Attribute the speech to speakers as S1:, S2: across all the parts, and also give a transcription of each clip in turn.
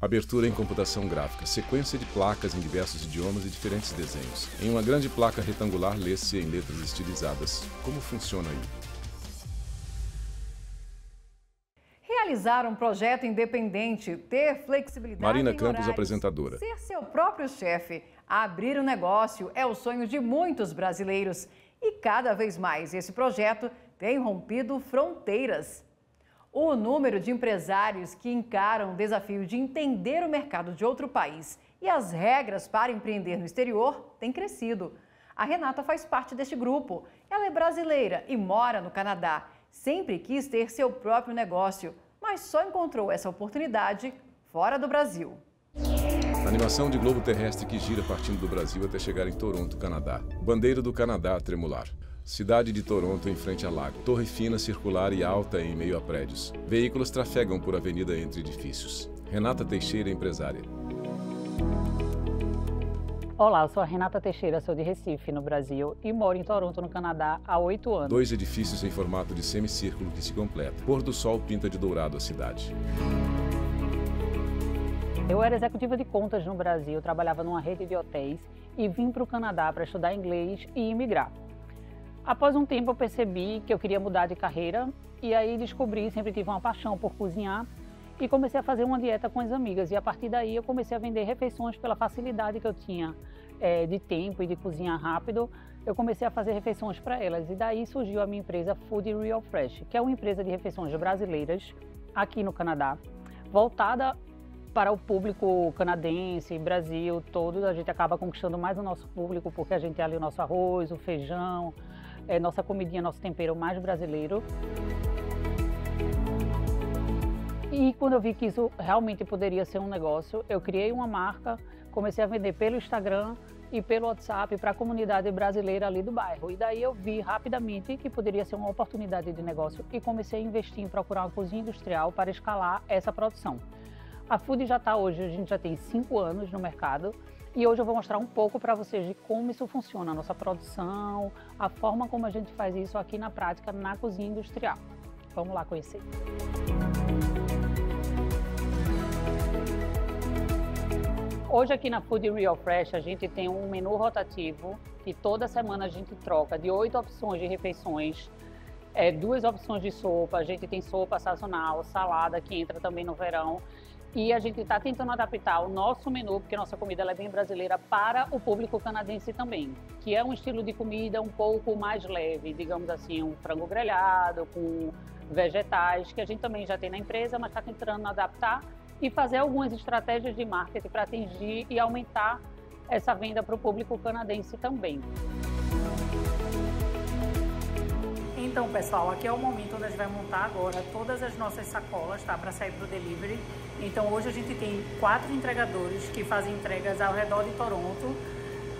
S1: Abertura em computação gráfica, sequência de placas em diversos idiomas e diferentes desenhos. Em uma grande placa retangular, lê-se em letras estilizadas. Como funciona aí?
S2: Realizar um projeto independente, ter flexibilidade
S1: Marina
S2: em
S1: Campos,
S2: horários,
S1: apresentadora.
S2: ser seu próprio chefe, abrir um negócio é o sonho de muitos brasileiros. E cada vez mais esse projeto tem rompido fronteiras. O número de empresários que encaram o desafio de entender o mercado de outro país e as regras para empreender no exterior tem crescido. A Renata faz parte deste grupo. Ela é brasileira e mora no Canadá. Sempre quis ter seu próprio negócio, mas só encontrou essa oportunidade fora do Brasil.
S1: Animação de globo terrestre que gira partindo do Brasil até chegar em Toronto, Canadá. Bandeira do Canadá a tremular. Cidade de Toronto em frente a lago. Torre fina, circular e alta em meio a prédios. Veículos trafegam por avenida entre edifícios. Renata Teixeira, empresária.
S3: Olá, eu sou a Renata Teixeira, sou de Recife, no Brasil, e moro em Toronto, no Canadá, há 8 anos.
S1: 2 edifícios em formato de semicírculo que se completa. Pôr do sol pinta de dourado a cidade.
S3: Eu era executiva de contas no Brasil, trabalhava numa rede de hotéis e vim para o Canadá para estudar inglês e imigrar. Após um tempo eu percebi que eu queria mudar de carreira e aí descobri, sempre tive uma paixão por cozinhar e comecei a fazer uma dieta com as amigas. E a partir daí eu comecei a vender refeições pela facilidade que eu tinha de tempo e de cozinhar rápido. Eu comecei a fazer refeições para elas e daí surgiu a minha empresa Food Real Fresh, que é uma empresa de refeições brasileiras aqui no Canadá, voltada para o público canadense, Brasil, todo. A gente acaba conquistando mais o nosso público porque a gente tem ali o nosso arroz, o feijão, nossa comidinha, nosso tempero mais brasileiro. E quando eu vi que isso realmente poderia ser um negócio, eu criei uma marca, comecei a vender pelo Instagram e pelo WhatsApp para a comunidade brasileira ali do bairro. E daí eu vi rapidamente que poderia ser uma oportunidade de negócio e comecei a investir em procurar uma cozinha industrial para escalar essa produção. A Food já está hoje, a gente já tem 5 anos no mercado e hoje eu vou mostrar um pouco para vocês de como isso funciona, a nossa produção, a forma como a gente faz isso aqui na prática na cozinha industrial. Vamos lá conhecer. Hoje aqui na Food Real Fresh a gente tem um menu rotativo que toda semana a gente troca de 8 opções de refeições, 2 opções de sopa, a gente tem sopa sazonal, salada que entra também no verão. E a gente está tentando adaptar o nosso menu, porque nossa comida ela é bem brasileira, para o público canadense também, que é um estilo de comida um pouco mais leve, digamos assim, um frango grelhado com vegetais, que a gente também já tem na empresa, mas está tentando adaptar e fazer algumas estratégias de marketing para atingir e aumentar essa venda para o público canadense também. Então, pessoal, aqui é o momento onde a gente vai montar agora todas as nossas sacolas, tá? Para sair para o delivery. Então, hoje a gente tem 4 entregadores que fazem entregas ao redor de Toronto,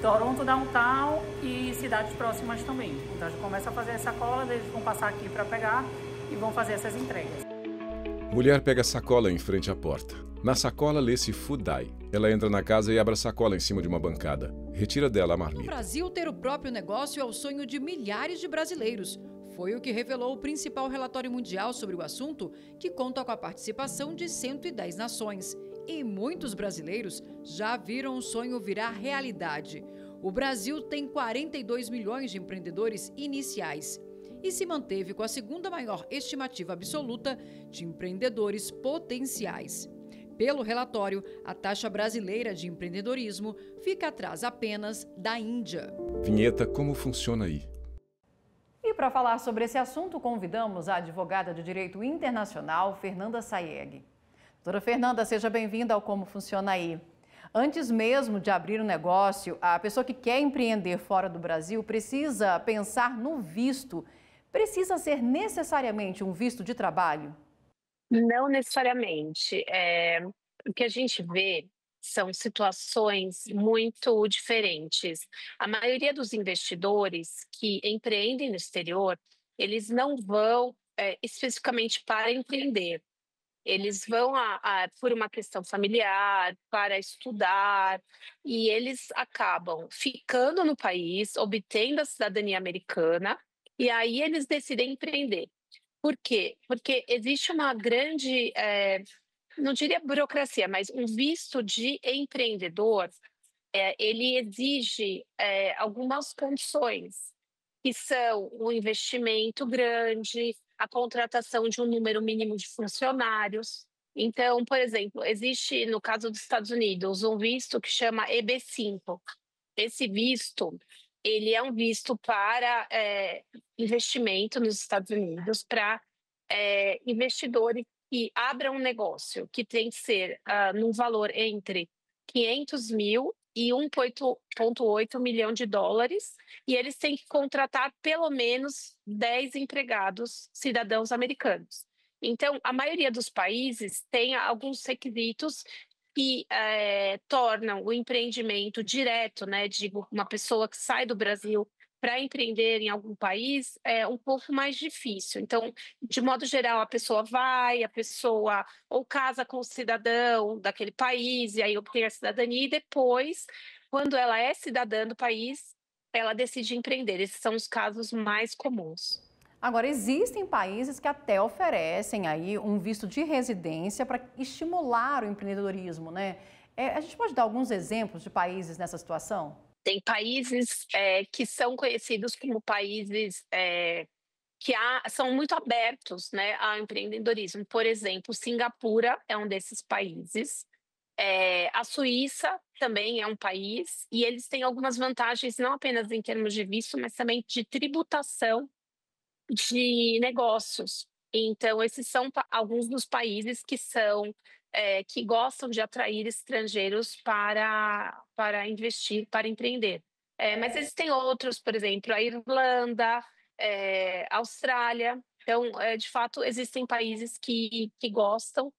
S3: Toronto Downtown e cidades próximas também. Então, a gente começa a fazer as sacolas, eles vão passar aqui para pegar e vão fazer essas entregas.
S1: Mulher pega a sacola em frente à porta. Na sacola lê-se Foodai. Ela entra na casa e abre a sacola em cima de uma bancada. Retira dela a marmita.
S4: No Brasil, ter o próprio negócio é o sonho de milhares de brasileiros. Foi o que revelou o principal relatório mundial sobre o assunto, que conta com a participação de 110 nações. E muitos brasileiros já viram o sonho virar realidade. O Brasil tem 42 milhões de empreendedores iniciais e se manteve com a segunda maior estimativa absoluta de empreendedores potenciais. Pelo relatório, a taxa brasileira de empreendedorismo fica atrás apenas da Índia.
S1: Vinheta Como Funciona Aí.
S2: E para falar sobre esse assunto, convidamos a advogada de Direito Internacional, Fernanda Sayeg. Doutora Fernanda, seja bem-vinda ao Como Funciona Aí. Antes mesmo de abrir um negócio, a pessoa que quer empreender fora do Brasil precisa pensar no visto. Precisa ser necessariamente um visto de trabalho?
S5: Não necessariamente. O que a gente vê são situações muito diferentes. A maioria dos investidores que empreendem no exterior, eles não vão especificamente para empreender. Eles vão por uma questão familiar, para estudar, e eles acabam ficando no país, obtendo a cidadania americana, e aí eles decidem empreender. Por quê? Porque existe uma grande não diria burocracia, mas um visto de empreendedor, ele exige algumas condições, que são o investimento grande, a contratação de um número mínimo de funcionários. Então, por exemplo, existe, no caso dos Estados Unidos, um visto que chama EB5. Esse visto, ele é um visto para investimento nos Estados Unidos, para investidores que abram um negócio, que tem que ser num valor entre 500 mil e 1,8 milhão de dólares, e eles têm que contratar pelo menos 10 empregados cidadãos americanos. Então, a maioria dos países tem alguns requisitos que tornam o empreendimento direto, né, digo, uma pessoa que sai do Brasil para empreender em algum país é um pouco mais difícil. Então, de modo geral, a pessoa ou casa com o cidadão daquele país e aí obtém a cidadania e depois, quando ela é cidadã do país, ela decide empreender. Esses são os casos mais comuns.
S2: Agora, existem países que até oferecem aí um visto de residência para estimular o empreendedorismo, né? A gente pode dar alguns exemplos de países nessa situação?
S5: Tem países que são conhecidos como países que são muito abertos, né, ao empreendedorismo. Por exemplo, Singapura é um desses países. A Suíça também é um país, e eles têm algumas vantagens, não apenas em termos de visto, mas também de tributação de negócios. Então, esses são alguns dos países que gostam de atrair estrangeiros para investir, para empreender. Mas existem outros, por exemplo, a Irlanda, a Austrália. Então, de fato, existem países que gostam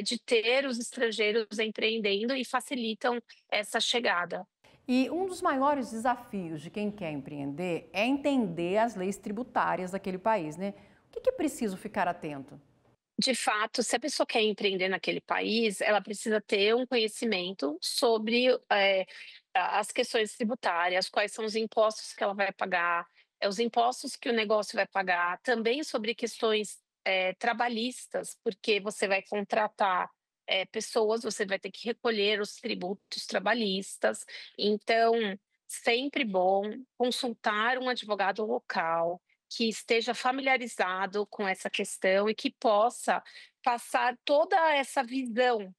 S5: de ter os estrangeiros empreendendo e facilitam essa chegada.
S2: E um dos maiores desafios de quem quer empreender é entender as leis tributárias daquele país, né? O que é preciso ficar atento?
S5: De fato, se a pessoa quer empreender naquele país, ela precisa ter um conhecimento sobre as questões tributárias, quais são os impostos que ela vai pagar, os impostos que o negócio vai pagar, também sobre questões trabalhistas, porque você vai contratar pessoas, você vai ter que recolher os tributos trabalhistas. Então, sempre bom consultar um advogado local que esteja familiarizado com essa questão e que possa passar toda essa visão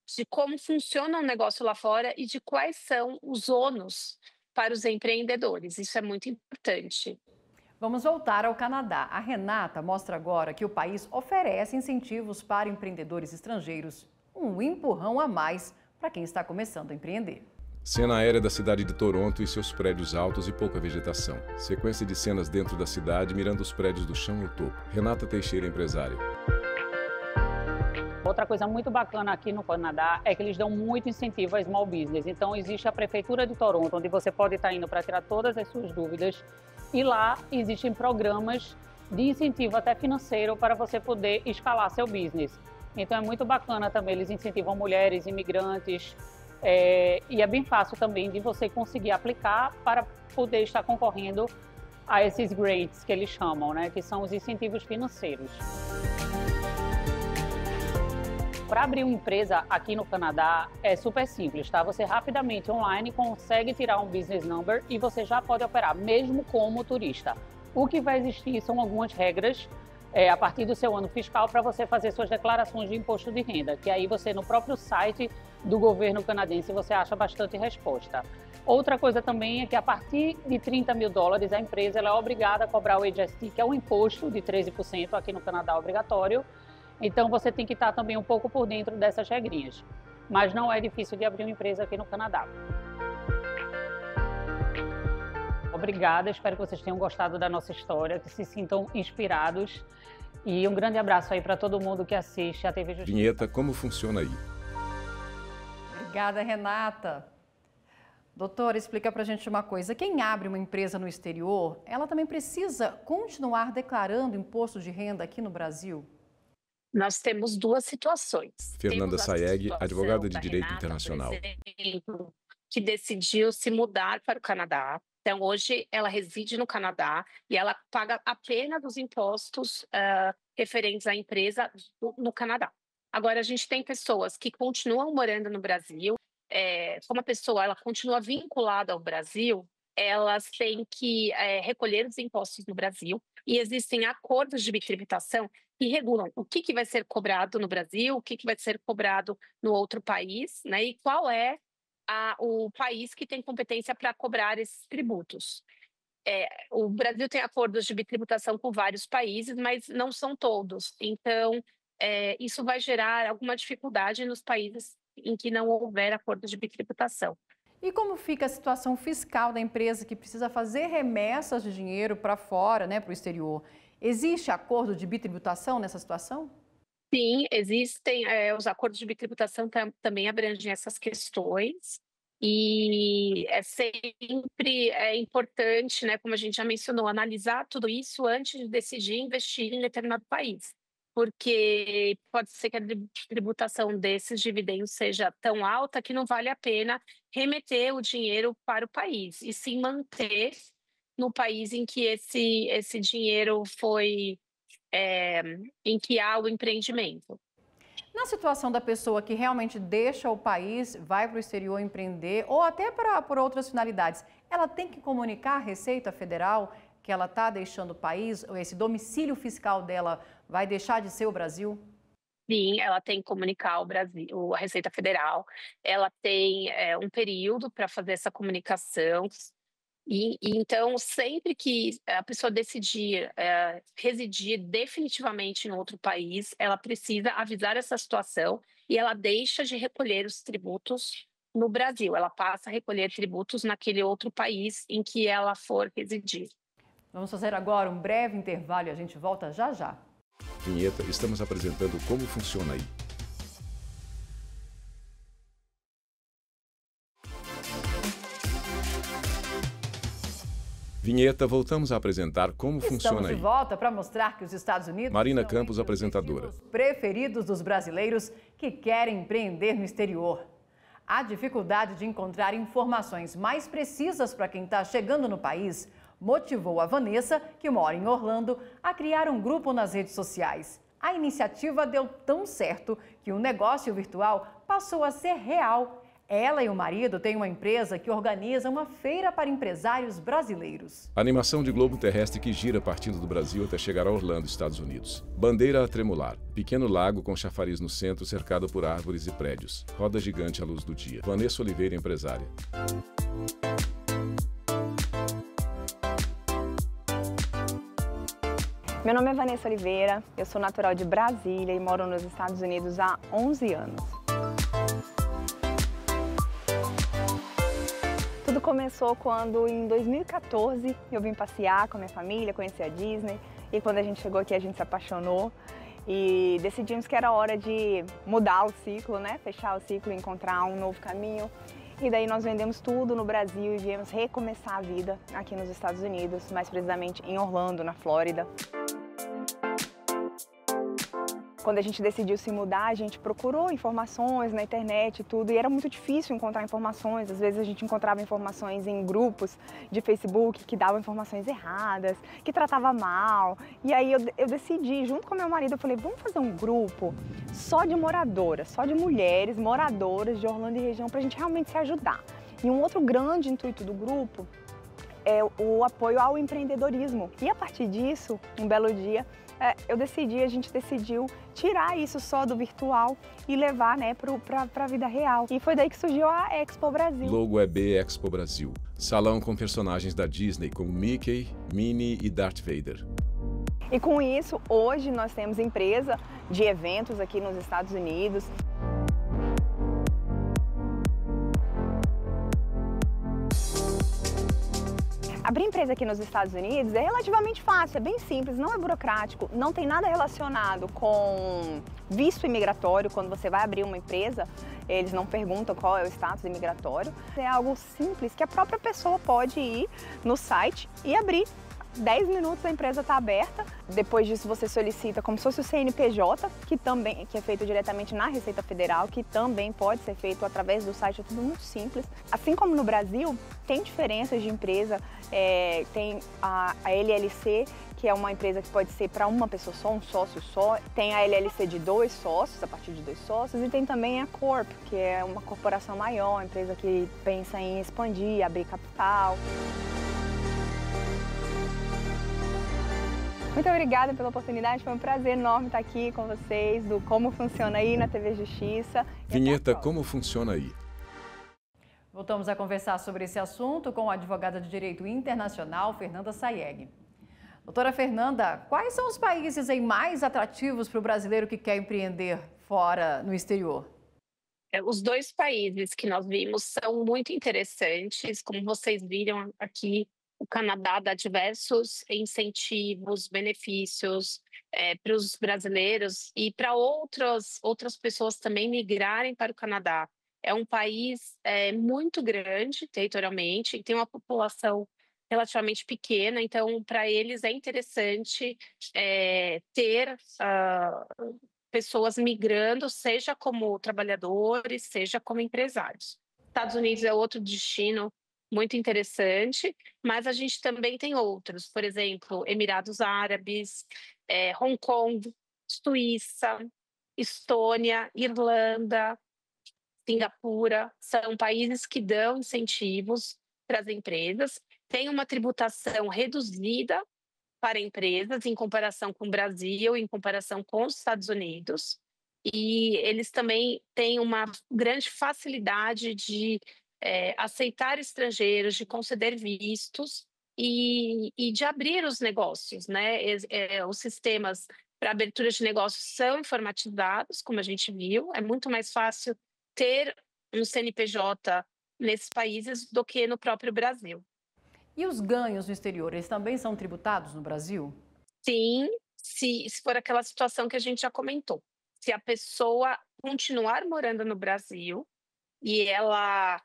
S5: de como funciona o negócio lá fora e de quais são os ônus para os empreendedores. Isso é muito importante.
S2: Vamos voltar ao Canadá. A Renata mostra agora que o país oferece incentivos para empreendedores estrangeiros. Um empurrão a mais para quem está começando a empreender.
S1: Cena aérea da cidade de Toronto e seus prédios altos e pouca vegetação. Sequência de cenas dentro da cidade, mirando os prédios do chão ao topo. Renata Teixeira, empresária.
S3: Outra coisa muito bacana aqui no Canadá é que eles dão muito incentivo a small business. Então, existe a Prefeitura de Toronto, onde você pode estar indo para tirar todas as suas dúvidas. E lá existem programas de incentivo até financeiro para você poder escalar seu business. Então, é muito bacana também. Eles incentivam mulheres, imigrantes. E é bem fácil também de você conseguir aplicar para poder estar concorrendo a esses grants que eles chamam, né? Que são os incentivos financeiros. Para abrir uma empresa aqui no Canadá é super simples, tá? Você rapidamente online consegue tirar um business number e você já pode operar, mesmo como turista. O que vai existir são algumas regras a partir do seu ano fiscal para você fazer suas declarações de imposto de renda, que aí você no próprio site do governo canadense você acha bastante resposta. Outra coisa também é que a partir de 30 mil dólares a empresa ela é obrigada a cobrar o HST, que é um imposto de 13% aqui no Canadá obrigatório. Então você tem que estar também um pouco por dentro dessas regrinhas. Mas não é difícil de abrir uma empresa aqui no Canadá. Obrigada, espero que vocês tenham gostado da nossa história, que se sintam inspirados. E um grande abraço aí para todo mundo que assiste a TV Justiça.
S1: Vinheta, como funciona aí?
S2: Obrigada, Renata. Doutora, explica pra gente uma coisa. Quem abre uma empresa no exterior, ela também precisa continuar declarando imposto de renda aqui no Brasil?
S5: Nós temos duas situações.
S1: Fernanda Sayeg, advogada de Direito
S5: Renata,
S1: Internacional.
S5: por exemplo, que decidiu se mudar para o Canadá. Então, hoje, ela reside no Canadá e ela paga apenas os impostos referentes à empresa no Canadá. Agora, a gente tem pessoas que continuam morando no Brasil, como a pessoa ela continua vinculada ao Brasil, elas têm que recolher os impostos no Brasil e existem acordos de bitributação que regulam o que vai ser cobrado no Brasil, o que vai ser cobrado no outro país, né? E qual é o país que tem competência para cobrar esses tributos. O Brasil tem acordos de bitributação com vários países, mas não são todos. Então, isso vai gerar alguma dificuldade nos países em que não houver acordo de bitributação.
S2: E como fica a situação fiscal da empresa que precisa fazer remessas de dinheiro para fora, né, para o exterior? Existe acordo de bitributação nessa situação?
S5: Sim, existem. Os acordos de bitributação também abrangem essas questões. E é sempre importante, né, como a gente já mencionou, analisar tudo isso antes de decidir investir em determinado país. Porque pode ser que a tributação desses dividendos seja tão alta que não vale a pena remeter o dinheiro para o país, e sim manter no país em que esse dinheiro foi, em que há o empreendimento.
S2: Na situação da pessoa que realmente deixa o país, vai para o exterior empreender ou até por outras finalidades, ela tem que comunicar à Receita Federal que ela está deixando o país, ou esse domicílio fiscal dela vai deixar de ser o Brasil?
S5: Sim, ela tem que comunicar ao Brasil, a Receita Federal, ela tem um período para fazer essa comunicação. E então, sempre que a pessoa decidir residir definitivamente em outro país, ela precisa avisar essa situação e ela deixa de recolher os tributos no Brasil. Ela passa a recolher tributos naquele outro país em que ela for residir.
S2: Vamos fazer agora um breve intervalo e a gente volta já já.
S1: Vinheta, estamos apresentando como funciona aí. Vinheta, voltamos a apresentar como funciona aí.
S2: Estamos de volta para mostrar que os Estados Unidos
S1: Marina
S2: são
S1: Campos,
S2: entre os
S1: apresentadora.
S2: destinos preferidos dos brasileiros que querem empreender no exterior. A dificuldade de encontrar informações mais precisas para quem está chegando no país motivou a Vanessa, que mora em Orlando, a criar um grupo nas redes sociais. A iniciativa deu tão certo que o negócio virtual passou a ser real. Ela e o marido têm uma empresa que organiza uma feira para empresários brasileiros.
S1: A animação de globo terrestre que gira partindo do Brasil até chegar a Orlando, Estados Unidos. Bandeira a tremular. Pequeno lago com chafariz no centro, cercado por árvores e prédios. Roda gigante à luz do dia. Vanessa Oliveira, empresária.
S6: Meu nome é Vanessa Oliveira, eu sou natural de Brasília e moro nos Estados Unidos há 11 anos. Tudo começou quando, em 2014, eu vim passear com a minha família, conhecer a Disney, e quando a gente chegou aqui a gente se apaixonou e decidimos que era hora de mudar o ciclo, né? Fechar o ciclo e encontrar um novo caminho. E daí nós vendemos tudo no Brasil e viemos recomeçar a vida aqui nos Estados Unidos, mais precisamente em Orlando, na Flórida. Quando a gente decidiu se mudar, a gente procurou informações na internet e tudo, e era muito difícil encontrar informações. Às vezes a gente encontrava informações em grupos de Facebook que davam informações erradas, que tratava mal. E aí eu decidi, junto com meu marido, eu falei, vamos fazer um grupo só de moradoras, só de mulheres moradoras de Orlando e região, para a gente realmente se ajudar. E um outro grande intuito do grupo é o apoio ao empreendedorismo. E a partir disso, um belo dia, a gente decidiu tirar isso só do virtual e levar, né, para a vida real. E foi daí que surgiu a Expo Brasil.
S1: Logo é B Expo Brasil. Salão com personagens da Disney, como Mickey, Minnie e Darth Vader.
S6: E com isso, hoje nós temos empresa de eventos aqui nos Estados Unidos. Abrir empresa aqui nos Estados Unidos é relativamente fácil, é bem simples, não é burocrático, não tem nada relacionado com visto imigratório. Quando você vai abrir uma empresa, eles não perguntam qual é o status imigratório. É algo simples que a própria pessoa pode ir no site e abrir. 10 minutos a empresa está aberta. Depois disso você solicita como se fosse o CNPJ, que é feito diretamente na Receita Federal, que também pode ser feito através do site, é tudo muito simples. Assim como no Brasil, tem diferenças de empresa, tem a LLC, que que é uma empresa que pode ser para uma pessoa só, um sócio só. Tem a LLC de 2 sócios, a partir de 2 sócios, e tem também a Corp, que é uma corporação maior, uma empresa que pensa em expandir, abrir capital. Muito obrigada pela oportunidade, foi um prazer enorme estar aqui com vocês, do Como Funciona Aí na TV Justiça.
S1: Vinheta Como Funciona Aí.
S2: Voltamos a conversar sobre esse assunto com a advogada de Direito Internacional, Fernanda Sayeg. Doutora Fernanda, quais são os países aí mais atrativos para o brasileiro que quer empreender fora, no exterior?
S5: Os 2 países que nós vimos são muito interessantes, como vocês viram aqui. O Canadá dá diversos incentivos, benefícios para os brasileiros e para outras pessoas também migrarem para o Canadá. É um país muito grande territorialmente e tem uma população relativamente pequena, então para eles é interessante ter pessoas migrando, seja como trabalhadores, seja como empresários. Estados Unidos é outro destino muito interessante, mas a gente também tem outros, por exemplo, Emirados Árabes, Hong Kong, Suíça, Estônia, Irlanda, Singapura, são países que dão incentivos para as empresas, tem uma tributação reduzida para empresas em comparação com o Brasil, em comparação com os Estados Unidos, e eles também têm uma grande facilidade de aceitar estrangeiros, de conceder vistos e de abrir os negócios, né? Os sistemas para abertura de negócios são informatizados, como a gente viu, é muito mais fácil ter um CNPJ nesses países do que no próprio Brasil.
S2: E os ganhos no exterior, eles também são tributados no Brasil?
S5: Sim, se for aquela situação que a gente já comentou. Se a pessoa continuar morando no Brasil e ela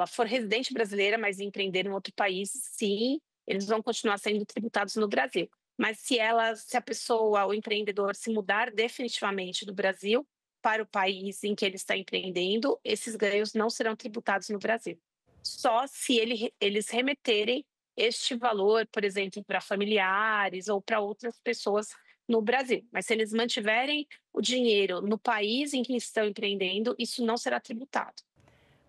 S5: for residente brasileira, mas empreender em outro país, sim, eles vão continuar sendo tributados no Brasil. Mas se a pessoa, o empreendedor, se mudar definitivamente do Brasil para o país em que ele está empreendendo, esses ganhos não serão tributados no Brasil. Só se eles remeterem este valor, por exemplo, para familiares ou para outras pessoas no Brasil. Mas se eles mantiverem o dinheiro no país em que estão empreendendo, isso não será tributado.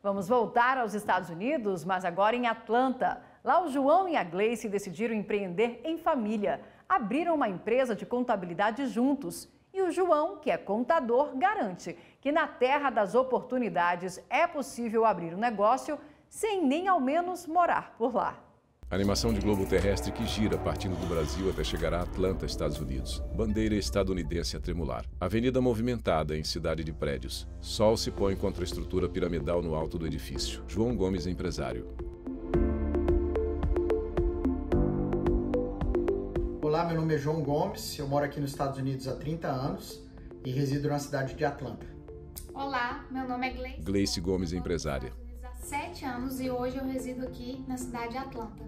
S2: Vamos voltar aos Estados Unidos, mas agora em Atlanta. Lá o João e a Gleice decidiram empreender em família. Abriram uma empresa de contabilidade juntos. E o João, que é contador, garante que na terra das oportunidades é possível abrir um negócio sem nem ao menos morar por lá.
S1: Animação de globo terrestre que gira partindo do Brasil até chegar a Atlanta, Estados Unidos. Bandeira estadunidense a tremular. Avenida movimentada em cidade de prédios. Sol se põe contra a estrutura piramidal no alto do edifício. João Gomes, empresário.
S7: Olá, meu nome é João Gomes, eu moro aqui nos Estados Unidos há 30 anos e resido na cidade de Atlanta.
S8: Olá, meu nome é Gleice.
S1: Gleice Gomes, empresária.
S8: Há 7 anos e hoje eu resido aqui na cidade de Atlanta.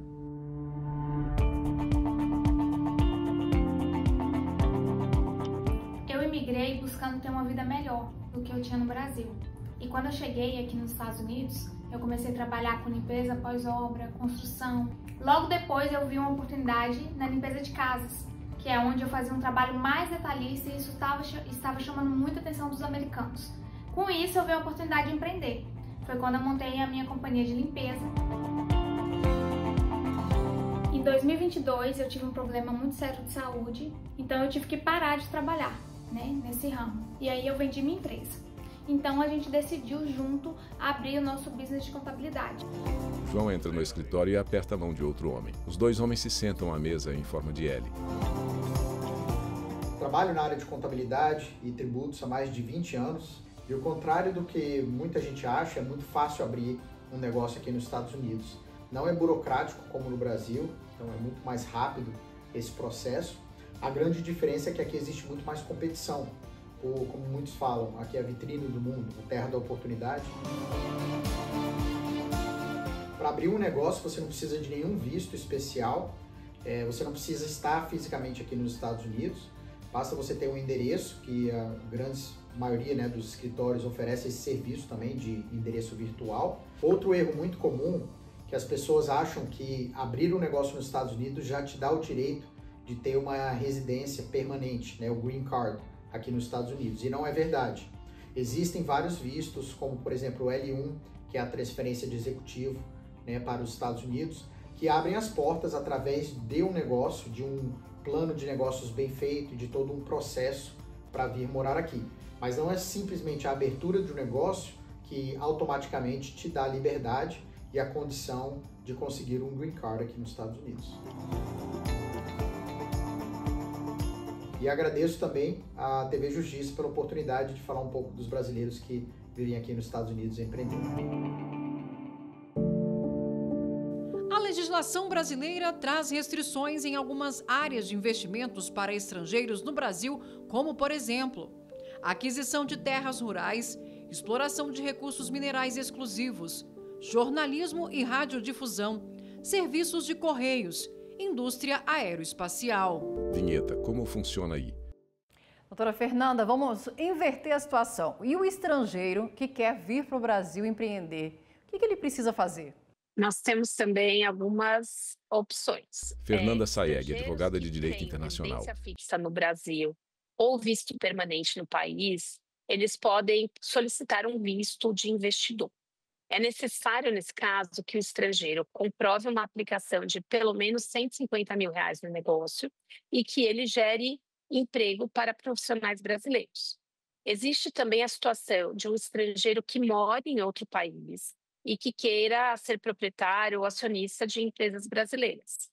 S8: Eu imigrei buscando ter uma vida melhor do que eu tinha no Brasil. E quando eu cheguei aqui nos Estados Unidos, eu comecei a trabalhar com limpeza pós-obra, construção. Logo depois eu vi uma oportunidade na limpeza de casas, que é onde eu fazia um trabalho mais detalhista e isso estava chamando muita atenção dos americanos. Com isso eu vi a oportunidade de empreender. Foi quando eu montei a minha companhia de limpeza. Em 2022 eu tive um problema muito sério de saúde, então eu tive que parar de trabalhar, nesse ramo. E aí eu vendi minha empresa. Então a gente decidiu junto abrir o nosso business de contabilidade.
S1: João entra no escritório e aperta a mão de outro homem. Os dois homens se sentam à mesa em forma de L.
S7: Trabalho na área de contabilidade e tributos há mais de 20 anos. E ao contrário do que muita gente acha, é muito fácil abrir um negócio aqui nos Estados Unidos. Não é burocrático como no Brasil, então é muito mais rápido esse processo. A grande diferença é que aqui existe muito mais competição. Ou, como muitos falam, aqui é a vitrine do mundo, a terra da oportunidade. Para abrir um negócio você não precisa de nenhum visto especial, você não precisa estar fisicamente aqui nos Estados Unidos, basta você ter um endereço, que a grande maioria dos escritórios oferece esse serviço também de endereço virtual. Outro erro muito comum que as pessoas acham que abrir um negócio nos Estados Unidos já te dá o direito de ter uma residência permanente, né, o Green Card, aqui nos Estados Unidos. E não é verdade. Existem vários vistos, como por exemplo o L1, que é a transferência de executivo, né, para os Estados Unidos, que abrem as portas através de um negócio, de um plano de negócios bem feito, de todo um processo para vir morar aqui. Mas não é simplesmente a abertura de um negócio que automaticamente te dá a liberdade e a condição de conseguir um Green Card aqui nos Estados Unidos. E agradeço também à TV Justiça pela oportunidade de falar um pouco dos brasileiros que vivem aqui nos Estados Unidos empreendendo.
S4: A legislação brasileira traz restrições em algumas áreas de investimentos para estrangeiros no Brasil, como, por exemplo, aquisição de terras rurais, exploração de recursos minerais exclusivos, jornalismo e radiodifusão, serviços de correios, indústria aeroespacial.
S1: Vinheta, como funciona aí?
S2: Doutora Fernanda, vamos inverter a situação. E o estrangeiro que quer vir para o Brasil empreender, o que ele precisa fazer?
S5: Nós temos também algumas opções.
S1: Fernanda Saeg, advogada de Direito Internacional.
S5: Residência fixa no Brasil ou visto permanente no país, eles podem solicitar um visto de investidor. É necessário, nesse caso, que o estrangeiro comprove uma aplicação de pelo menos R$150 mil no negócio e que ele gere emprego para profissionais brasileiros. Existe também a situação de um estrangeiro que mora em outro país e que queira ser proprietário ou acionista de empresas brasileiras,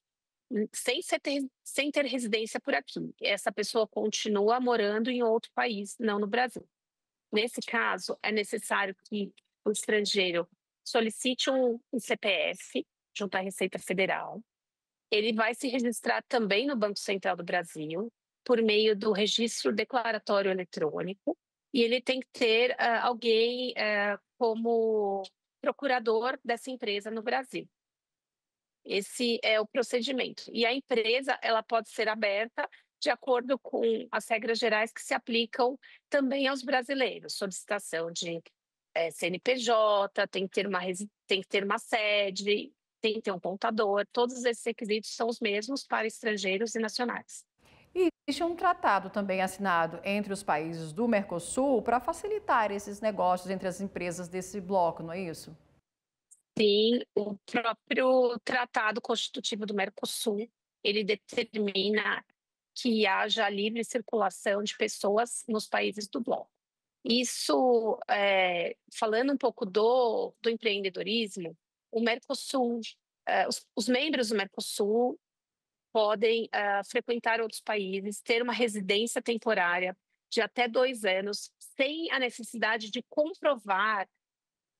S5: sem ter residência por aqui. Essa pessoa continua morando em outro país, não no Brasil. Nesse caso, é necessário que o estrangeiro solicite um CPF junto à Receita Federal. Ele vai se registrar também no Banco Central do Brasil por meio do registro declaratório eletrônico e ele tem que ter alguém como procurador dessa empresa no Brasil. Esse é o procedimento. E a empresa ela pode ser aberta de acordo com as regras gerais que se aplicam também aos brasileiros. Solicitação de CNPJ, tem que ter uma sede, tem que ter um contador. Todos esses requisitos são os mesmos para estrangeiros e nacionais.
S2: E existe um tratado também assinado entre os países do Mercosul para facilitar esses negócios entre as empresas desse bloco, não é isso?
S5: Sim, o próprio Tratado Constitutivo do Mercosul, ele determina que haja livre circulação de pessoas nos países do bloco. Isso, falando um pouco do empreendedorismo, o Mercosul, os membros do Mercosul podem frequentar outros países, ter uma residência temporária de até 2 anos, sem a necessidade de comprovar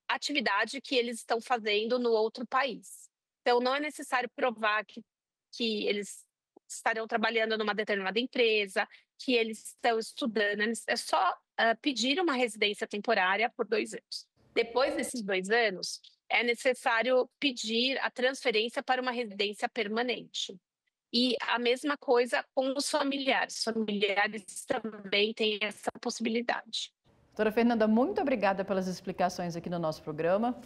S5: a atividade que eles estão fazendo no outro país. Então, não é necessário provar que eles estarão trabalhando numa determinada empresa, que eles estão estudando, é só pedir uma residência temporária por 2 anos. Depois desses 2 anos, é necessário pedir a transferência para uma residência permanente. E a mesma coisa com os familiares. Os familiares também têm essa possibilidade.
S2: Doutora Fernanda, muito obrigada pelas explicações aqui no nosso programa.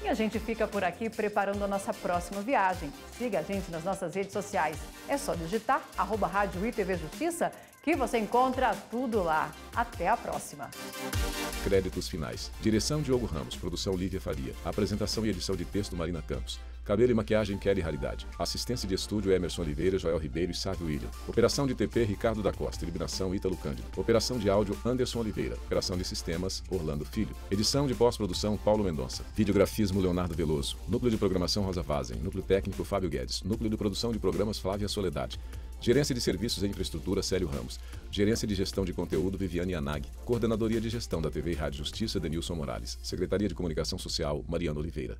S2: E a gente fica por aqui preparando a nossa próxima viagem. Siga a gente nas nossas redes sociais. É só digitar @Rádio ITV Justiça que você encontra tudo lá. Até a próxima.
S1: Créditos finais. Direção Diogo Ramos. Produção Lívia Faria. Apresentação e edição de texto Marina Campos. Cabelo e maquiagem Kelly Raridade. Assistência de estúdio Emerson Oliveira, Joel Ribeiro e Sávio William. Operação de TP Ricardo da Costa. Iluminação Ítalo Cândido. Operação de áudio Anderson Oliveira. Operação de sistemas Orlando Filho. Edição de pós-produção Paulo Mendonça. Videografismo Leonardo Veloso. Núcleo de programação Rosa Vazen. Núcleo técnico Fábio Guedes. Núcleo de produção de programas Flávia Soledade. Gerência de Serviços e Infraestrutura Célio Ramos. Gerência de Gestão de Conteúdo Viviane Anag. Coordenadoria de Gestão da TV e Rádio Justiça Denilson Morales. Secretaria de Comunicação Social Mariana Oliveira.